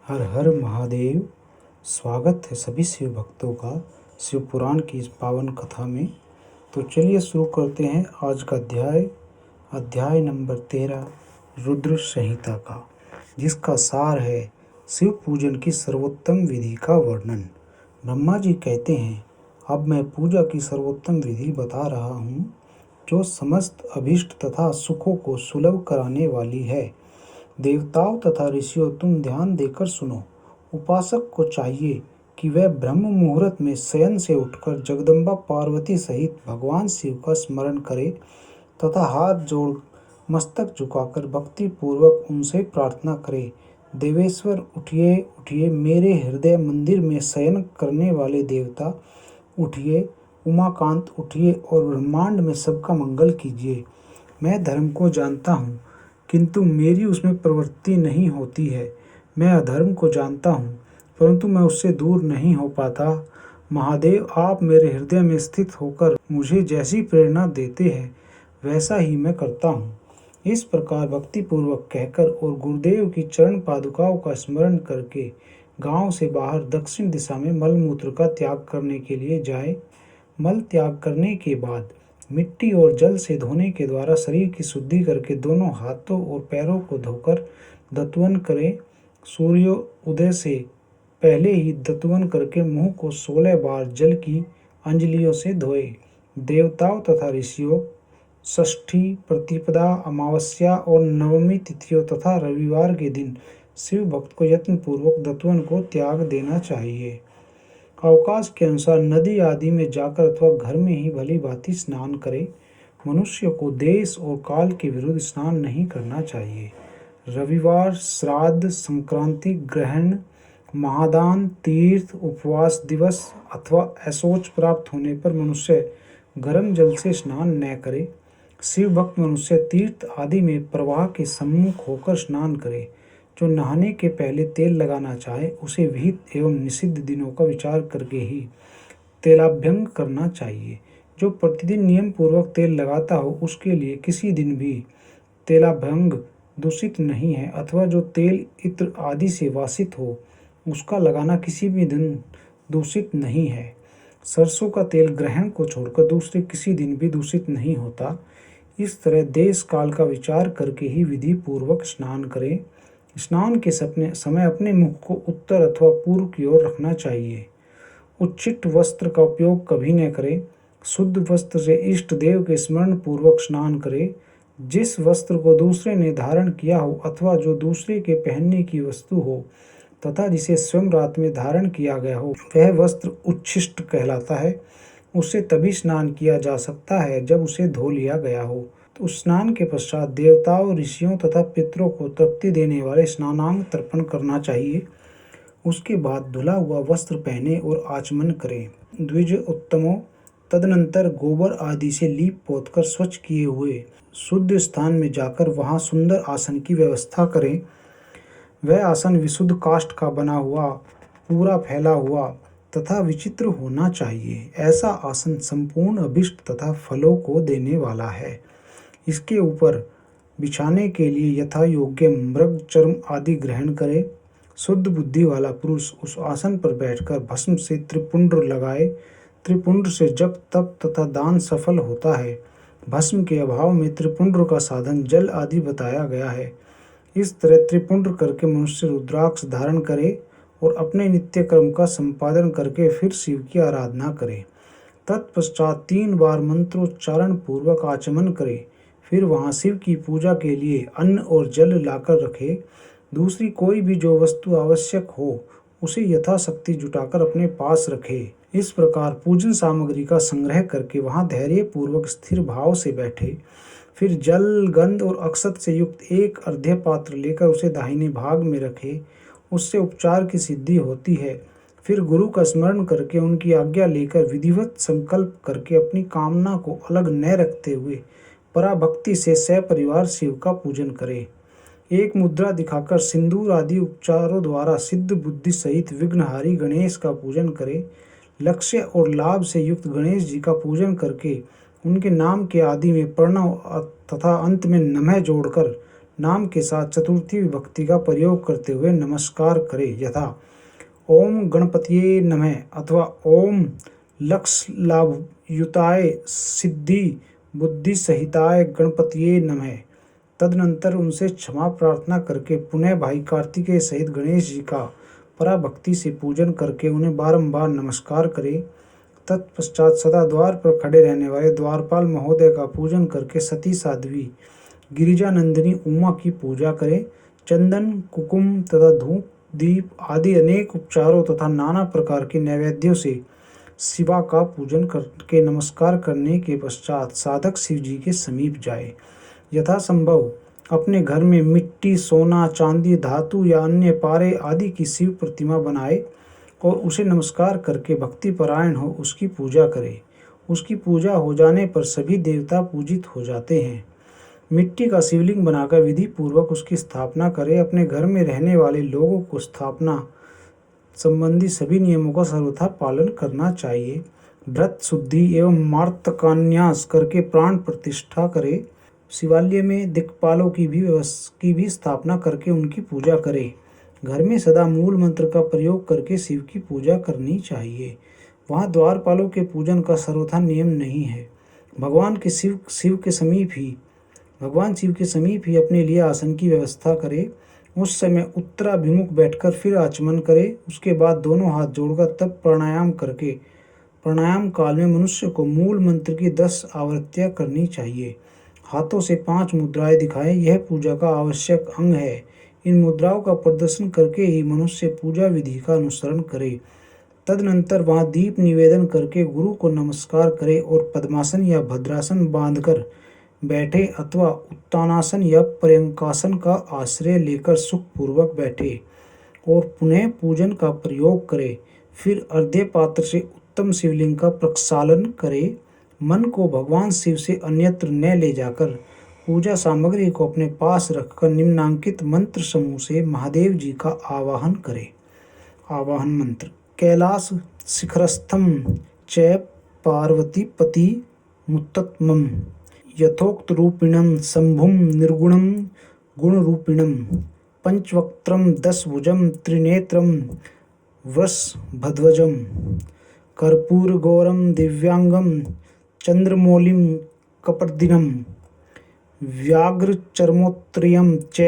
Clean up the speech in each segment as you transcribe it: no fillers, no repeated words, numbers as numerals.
हर हर महादेव। स्वागत है सभी शिव भक्तों का शिव पुराण की इस पावन कथा में। तो चलिए शुरू करते हैं आज का अध्याय नंबर 13 रुद्र संहिता का, जिसका सार है शिव पूजन की सर्वोत्तम विधि का वर्णन। ब्रह्मा जी कहते हैं, अब मैं पूजा की सर्वोत्तम विधि बता रहा हूँ, जो समस्त अभीष्ट तथा सुखों को सुलभ कराने वाली है। देवताओं तथा ऋषियों, तुम ध्यान देकर सुनो। उपासक को चाहिए कि वह ब्रह्म मुहूर्त में शयन से उठकर जगदम्बा पार्वती सहित भगवान शिव का स्मरण करे तथा हाथ जोड़ मस्तक झुकाकर भक्ति पूर्वक उनसे प्रार्थना करे, देवेश्वर उठिए उठिए, मेरे हृदय मंदिर में शयन करने वाले देवता उठिए, उमाकांत उठिए और ब्रह्मांड में सबका मंगल कीजिए। मैं धर्म को जानता हूँ, किंतु मेरी उसमें प्रवृत्ति नहीं होती है। मैं अधर्म को जानता हूँ, परंतु मैं उससे दूर नहीं हो पाता। महादेव, आप मेरे हृदय में स्थित होकर मुझे जैसी प्रेरणा देते हैं, वैसा ही मैं करता हूँ। इस प्रकार भक्तिपूर्वक कहकर और गुरुदेव की चरण पादुकाओं का स्मरण करके गांव से बाहर दक्षिण दिशा में मलमूत्र का त्याग करने के लिए जाए। मल त्याग करने के बाद मिट्टी और जल से धोने के द्वारा शरीर की शुद्धि करके दोनों हाथों और पैरों को धोकर दत्वन करें। सूर्योदय से पहले ही दत्वन करके मुंह को 16 बार जल की अंजलियों से धोए। देवताओं तथा ऋषियों, षष्ठी, प्रतिपदा, अमावस्या और नवमी तिथियों तथा रविवार के दिन शिव भक्त को यत्नपूर्वक दत्वन को त्याग देना चाहिए। अवकाश के अनुसार नदी आदि में जाकर अथवा घर में ही भली भांति स्नान करे। मनुष्य को देश और काल के विरुद्ध स्नान नहीं करना चाहिए। रविवार, श्राद्ध, संक्रांति, ग्रहण, महादान, तीर्थ, उपवास दिवस अथवा ऐशोच प्राप्त होने पर मनुष्य गर्म जल से स्नान न करे। शिव भक्त मनुष्य तीर्थ आदि में प्रवाह के सम्मुख होकर स्नान करे। जो नहाने के पहले तेल लगाना चाहे, उसे विहित एवं निषिद्ध दिनों का विचार करके ही तेलाभ्यंग करना चाहिए। जो प्रतिदिन नियम पूर्वक तेल लगाता हो, उसके लिए किसी दिन भी तेलाभ्यंग दूषित नहीं है, अथवा जो तेल इत्र आदि से वासित हो, उसका लगाना किसी भी दिन दूषित नहीं है। सरसों का तेल ग्रहण को छोड़कर दूसरे किसी दिन भी दूषित नहीं होता। इस तरह देश काल का विचार करके ही विधि पूर्वक स्नान करें। स्नान के समय अपने मुख को उत्तर अथवा पूर्व की ओर रखना चाहिए। उच्छिष्ट वस्त्र का उपयोग कभी न करें। शुद्ध वस्त्र से इष्ट देव के स्मरण पूर्वक स्नान करें। जिस वस्त्र को दूसरे ने धारण किया हो अथवा जो दूसरे के पहनने की वस्तु हो तथा जिसे स्वयं रात में धारण किया गया हो, वह वस्त्र उच्छिष्ट कहलाता है। उससे तभी स्नान किया जा सकता है जब उसे धो लिया गया हो। तो स्नान के पश्चात देवताओं, ऋषियों तथा पितरों को तृप्ति देने वाले स्नानांग तर्पण करना चाहिए। उसके बाद धुला हुआ वस्त्र पहने और आचमन करें। द्विज उत्तमों, तदनंतर गोबर आदि से लीप पोत कर स्वच्छ किए हुए शुद्ध स्थान में जाकर वहां सुंदर आसन की व्यवस्था करें। वह आसन विशुद्ध काष्ठ का बना हुआ, पूरा फैला हुआ तथा विचित्र होना चाहिए। ऐसा आसन संपूर्ण अभिष्ट तथा फलों को देने वाला है। इसके ऊपर बिछाने के लिए यथा योग्य मृग चर्म आदि ग्रहण करे। शुद्ध बुद्धि वाला पुरुष उस आसन पर बैठकर भस्म से त्रिपुंड्र लगाए। त्रिपुंड्र से जप, तप तथा दान सफल होता है। भस्म के अभाव में त्रिपुंड्र का साधन जल आदि बताया गया है। इस तरह त्रिपुंड्र करके मनुष्य रुद्राक्ष धारण करे और अपने नित्य कर्म का संपादन करके फिर शिव की आराधना करे। तत्पश्चात 3 बार मंत्रोच्चारण पूर्वक आचमन करे। फिर वहां शिव की पूजा के लिए अन्न और जल लाकर रखे। दूसरी कोई भी जो वस्तु आवश्यक हो, उसे यथाशक्ति जुटाकर अपने पास रखे। इस प्रकार पूजन सामग्री का संग्रह करके वहां धैर्य पूर्वक स्थिर भाव से बैठे। फिर जल, गंध और अक्षत से युक्त एक अर्घ्य पात्र लेकर उसे दाहिने भाग में रखे। उससे उपचार की सिद्धि होती है। फिर गुरु का स्मरण करके उनकी आज्ञा लेकर विधिवत संकल्प करके अपनी कामना को अलग न रखते हुए पराभक्ति से सपरिवार शिव का पूजन करे। एक मुद्रा दिखाकर सिंदूर आदि उपचारों द्वारा सिद्ध बुद्धि सहित विघ्नहारी गणेश का पूजन करे। लक्ष्य और लाभ से युक्त गणेश जी का पूजन करके उनके नाम के आदि में प्रणव तथा अंत में नमः जोड़कर नाम के साथ चतुर्थी विभक्ति का प्रयोग करते हुए नमस्कार करें, यथा ओम गणपतिये नमः अथवा ओम लक्ष्य लाभयुताय सिद्धि बुद्धि सहिताय गणपतिये नमः। तदनंतर उनसे क्षमा प्रार्थना करके पुनः भाई कार्तिकेय सहित गणेश जी का पराभक्ति से पूजन करके उन्हें बारंबार नमस्कार करें। तत्पश्चात सदा द्वार पर खड़े रहने वाले द्वारपाल महोदय का पूजन करके सती साध्वी गिरिजा नंदिनी उमा की पूजा करें। चंदन कुकुम तथा धूप दीप आदि अनेक उपचारों तथा नाना प्रकार के नैवेद्यों से शिवा का पूजन करके नमस्कार करने के पश्चात साधक शिव जी के समीप जाए। यथासंभव अपने घर में मिट्टी, सोना, चांदी, धातु या अन्य पारे आदि की शिव प्रतिमा बनाए और उसे नमस्कार करके भक्ति परायण हो उसकी पूजा करे। उसकी पूजा हो जाने पर सभी देवता पूजित हो जाते हैं। मिट्टी का शिवलिंग बनाकर विधि पूर्वक उसकी स्थापना करें। अपने घर में रहने वाले लोगों को स्थापना संबंधी सभी नियमों का सर्वथा पालन करना चाहिए। व्रत शुद्धि एवं मार्तकान्यास करके प्राण प्रतिष्ठा करें। शिवालय में दिक्पालों की भी स्थापना करके उनकी पूजा करें। घर में सदा मूल मंत्र का प्रयोग करके शिव की पूजा करनी चाहिए। वहाँ द्वारपालों के पूजन का सर्वथा नियम नहीं है। भगवान शिव के समीप ही अपने लिए आसन की व्यवस्था करें। उस समय उत्तराभिमुख बैठकर फिर आचमन करें। उसके बाद दोनों हाथ जोड़कर तब प्राणायाम करके प्राणायाम काल में मनुष्य को मूल मंत्र की 10 आवृत्तियां करनी चाहिए। हाथों से 5 मुद्राएं दिखाएं, यह पूजा का आवश्यक अंग है। इन मुद्राओं का प्रदर्शन करके ही मनुष्य पूजा विधि का अनुसरण करे। तदनंतर वहाँ दीप निवेदन करके गुरु को नमस्कार करे और पद्मासन या भद्रासन बांधकर बैठे अथवा उत्तानासन या पर्यंकासन का आश्रय लेकर सुखपूर्वक बैठे और पुनः पूजन का प्रयोग करे। फिर अर्धे पात्र से उत्तम शिवलिंग का प्रक्षालन करे। मन को भगवान शिव से अन्यत्र न ले जाकर पूजा सामग्री को अपने पास रखकर निम्नांकित मंत्र समूह से महादेव जी का आवाहन करें। आवाहन मंत्र: कैलास शिखरस्थम च पार्वतीपति मुत्तमम् यथोक्त रूपिणं शंभुं निर्गुणं गुणरूपिणं पंचवक्त्रं 10 भुजं त्रिनेत्रं वृषभध्वजं कर्पूरगौरं दिव्यांगं चंद्रमौलिं कपर्दिनं व्याघ्रचर्मोत्तरीयं च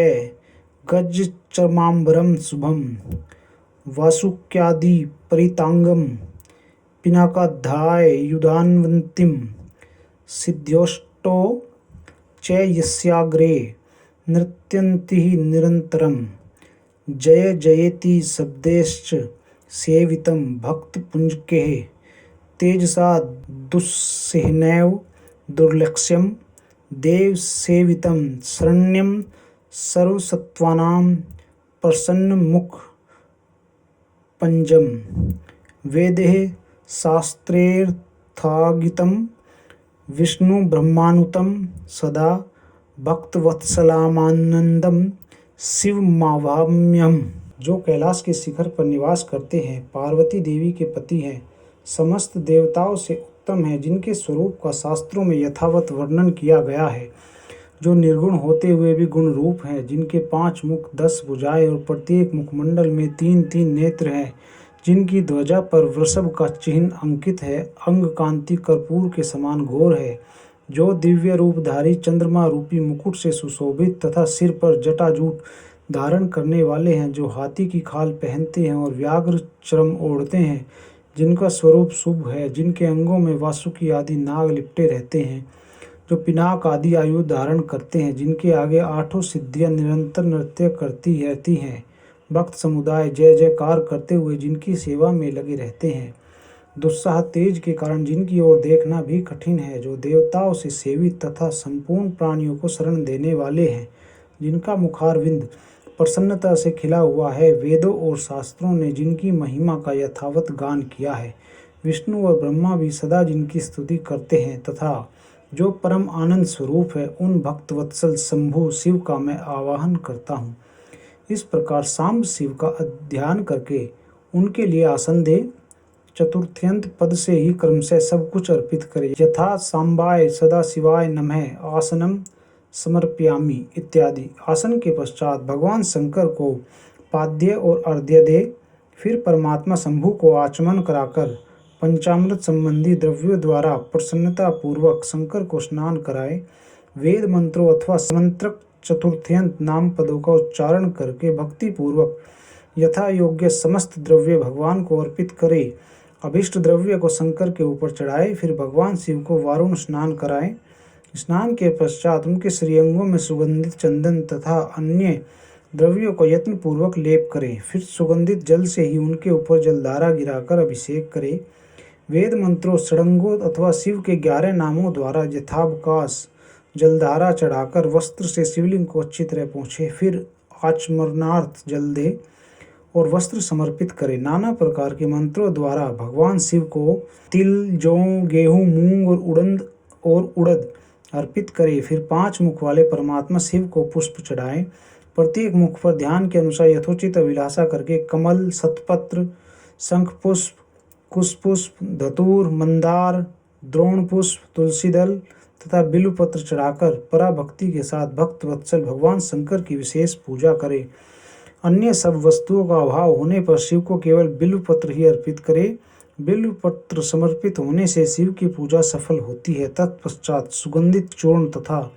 गजचर्मांबरं शुभं वासुक्यादि परितांगं पिनाकाध्यायुधान्वन्तिं सिद्ध्योष्टौ च यस्याग्रे नृत्यन्ति निरन्तरं जय जयेति शब्दैश्च सेवितं भक्तपुञ्जकैः तेजसा दुस्सिहनैव दुर्लक्ष्यं देव सेवितं शरण्यं सर्वसत्त्वानां प्रसन्नमुख पंजम वेदैः शास्त्रैरर्थागीतं विष्णु ब्रह्मानुतं सदा भक्तवत्सलामानंदम शिवमावाम्यहम्। जो कैलाश के शिखर पर निवास करते हैं, पार्वती देवी के पति हैं, समस्त देवताओं से उत्तम है, जिनके स्वरूप का शास्त्रों में यथावत वर्णन किया गया है, जो निर्गुण होते हुए भी गुण रूप हैं, जिनके 5 मुख 10 भुजाएं और प्रत्येक मुखमंडल में 3-3 नेत्र हैं, जिनकी ध्वजा पर वृषभ का चिन्ह अंकित है, अंग कांति कर्पूर के समान घोर है, जो दिव्य रूपधारी चंद्रमा रूपी मुकुट से सुशोभित तथा सिर पर जटाजूट धारण करने वाले हैं, जो हाथी की खाल पहनते हैं और व्याघ्र चर्म ओढ़ते हैं, जिनका स्वरूप शुभ है, जिनके अंगों में वासुकी आदि नाग लिपटे रहते हैं, जो पिनाक आदि आयु धारण करते हैं, जिनके आगे 8 सिद्धियां निरंतर नृत्य करती रहती हैं, भक्त समुदाय जय जयकार करते हुए जिनकी सेवा में लगे रहते हैं, दुस्साह तेज के कारण जिनकी ओर देखना भी कठिन है, जो देवताओं से सेवित तथा संपूर्ण प्राणियों को शरण देने वाले हैं, जिनका मुखारविंद प्रसन्नता से खिला हुआ है, वेदों और शास्त्रों ने जिनकी महिमा का यथावत गान किया है, विष्णु और ब्रह्मा भी सदा जिनकी स्तुति करते हैं, तथा जो परम आनंद स्वरूप है, उन भक्तवत्सल शंभु शिव का मैं आवाहन करता हूँ। इस प्रकार सांब शिव का ध्यान करके उनके लिए आसन दे, चतुर्थ्यंत पद से ही क्रम से सब कुछ अर्पित करे। यथा सांबाय सदा शिवाय नमः आसनम समर्पयामि इत्यादि। आसन के पश्चात भगवान शंकर को पाद्य और अर्घ्य दे, फिर परमात्मा शंभु को आचमन कराकर पंचामृत संबंधी द्रव्यों द्वारा प्रसन्नता पूर्वक शंकर को स्नान कराए। वेद मंत्रों अथवा मंत्रक चतुर्थ्यंत नाम पदों का उच्चारण करके भक्ति पूर्वक यथा योग्य समस्त द्रव्य भगवान को अर्पित करे। अभिष्ट द्रव्य को शंकर के ऊपर चढ़ाए, फिर भगवान शिव को वारुण स्नान कराएं। स्नान के पश्चात उनके श्रीअंगों में सुगंधित चंदन तथा अन्य द्रव्यों को यत्न पूर्वक लेप करें। फिर सुगंधित जल से ही उनके ऊपर जलधारा गिराकर अभिषेक करें। वेद मंत्रों, षडंगों अथवा शिव के 11 नामों द्वारा यथावकाश जलधारा चढ़ाकर वस्त्र से शिवलिंग को अच्छी तरह पोंछे। फिर आचमरणार्थ जल दे और वस्त्र समर्पित करें। नाना प्रकार के मंत्रों द्वारा भगवान शिव को तिल, जौ, गेहूं, मूंग और उड़द अर्पित करें। फिर 5 मुख वाले परमात्मा शिव को पुष्प चढ़ाएं। प्रत्येक मुख पर ध्यान के अनुसार यथोचित अभिलाषा करके कमल, शतपत्र, शंख पुष्प, कुशपुष्प, धतूर, मंदार, द्रोण पुष्प, तुलसी दल तथा बिल्व पत्र चढ़ाकर पराभक्ति के साथ भक्त वत्सल भगवान शंकर की विशेष पूजा करें। अन्य सब वस्तुओं का अभाव होने पर शिव को केवल बिल्व पत्र ही अर्पित करें। बिल्व पत्र समर्पित होने से शिव की पूजा सफल होती है। तत्पश्चात सुगंधित चूर्ण तथा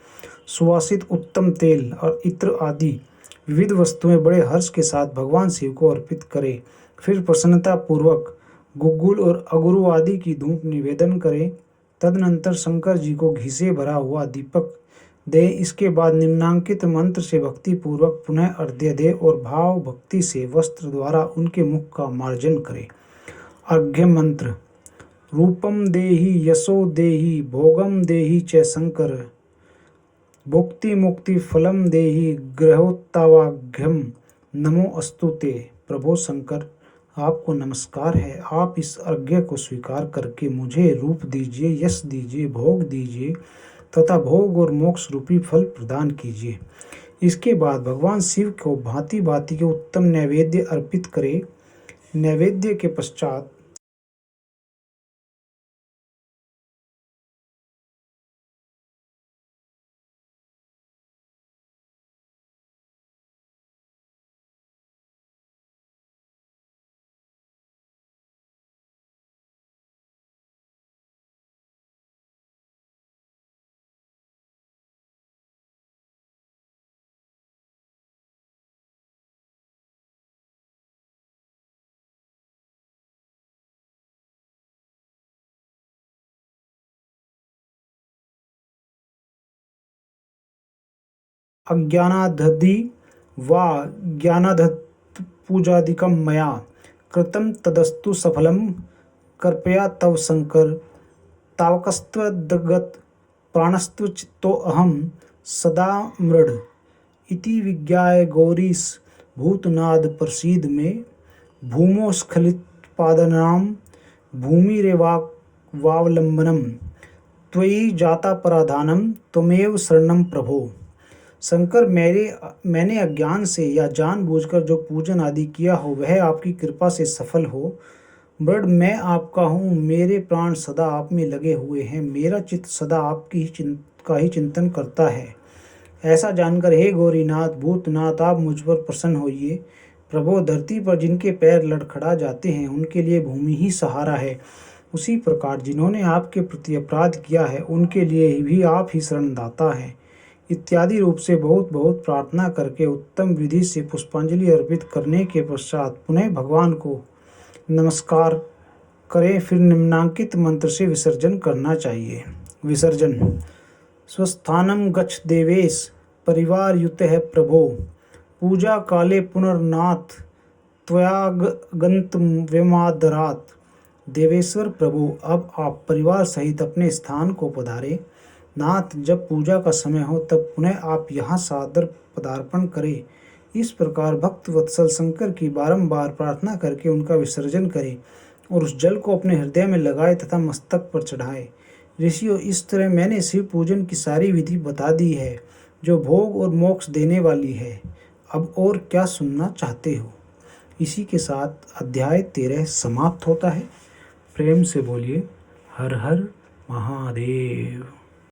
सुवासित उत्तम तेल और इत्र आदि विविध वस्तुएं बड़े हर्ष के साथ भगवान शिव को अर्पित करें। फिर प्रसन्नता पूर्वक गुग्गुल और अगुरु आदि की धूप निवेदन करें। तदनंतर शंकर जी को घी से भरा हुआ दीपक दे। इसके बाद निम्नांकित मंत्र से भक्ति पूर्वक पुनः अर्घ्य दे और भाव भक्ति से वस्त्र द्वारा उनके मुख का मार्जन करे। अर्घ्य मंत्र: रूपम देहि यशो देहि भोगम देहि च शंकर, भुक्ति मुक्ति फलम देहि गृहोत्तवाघ्यम नमो अस्तुते। प्रभो शंकर, आपको नमस्कार है। आप इस अर्घ्य को स्वीकार करके मुझे रूप दीजिए, यश दीजिए, भोग दीजिए तथा भोग और मोक्ष रूपी फल प्रदान कीजिए। इसके बाद भगवान शिव को भांति भांति के उत्तम नैवेद्य अर्पित करें। नैवेद्य के पश्चात अज्ञानाद्धि वा ज्ञानाद्धि पूजादिकं मया कृतं तदस्तु सफलं, कृपया तव शंकर तावकस्त्वद्गत प्राणस्तु चित्तोऽहं सदा मृड इति विज्ञाय गौरीश भूतनाद प्रसीद मे। भूमोस्खलितपादनां भूमिरेवावलम्बनम त्वयि जातापराधानम त्वमेव शरणं प्रभो। शंकर, मैंने अज्ञान से या जानबूझकर जो पूजन आदि किया हो वह आपकी कृपा से सफल हो। मृड, मैं आपका हूँ, मेरे प्राण सदा आप में लगे हुए हैं, मेरा चित्त सदा आपकी का ही चिंतन करता है। ऐसा जानकर हे गौरीनाथ, भूतनाथ, आप मुझ पर प्रसन्न होइए। प्रभो, धरती पर जिनके पैर लड़खड़ा जाते हैं उनके लिए भूमि ही सहारा है। उसी प्रकार जिन्होंने आपके प्रति अपराध किया है उनके लिए भी आप ही शरणदाता हैं। इत्यादि रूप से बहुत बहुत प्रार्थना करके उत्तम विधि से पुष्पांजलि अर्पित करने के पश्चात पुनः भगवान को नमस्कार करें। फिर निम्नांकित मंत्र से विसर्जन करना चाहिए। विसर्जन: स्वस्थानं गच्छ देवेश परिवारयुतः प्रभो, पूजा काले पुनर्नाथ त्वयागन्तव्यमादरात्। देवेश्वर प्रभु, अब आप परिवार सहित अपने स्थान को पधारें। नाथ, जब पूजा का समय हो तब पुनः आप यहाँ सादर पदार्पण करें। इस प्रकार भक्त वत्सल शंकर की बारंबार प्रार्थना करके उनका विसर्जन करें और उस जल को अपने हृदय में लगाए तथा मस्तक पर चढ़ाए। ऋषियों, इस तरह मैंने शिव पूजन की सारी विधि बता दी है जो भोग और मोक्ष देने वाली है। अब और क्या सुनना चाहते हो? इसी के साथ अध्याय 13 समाप्त होता है। प्रेम से बोलिए हर हर महादेव।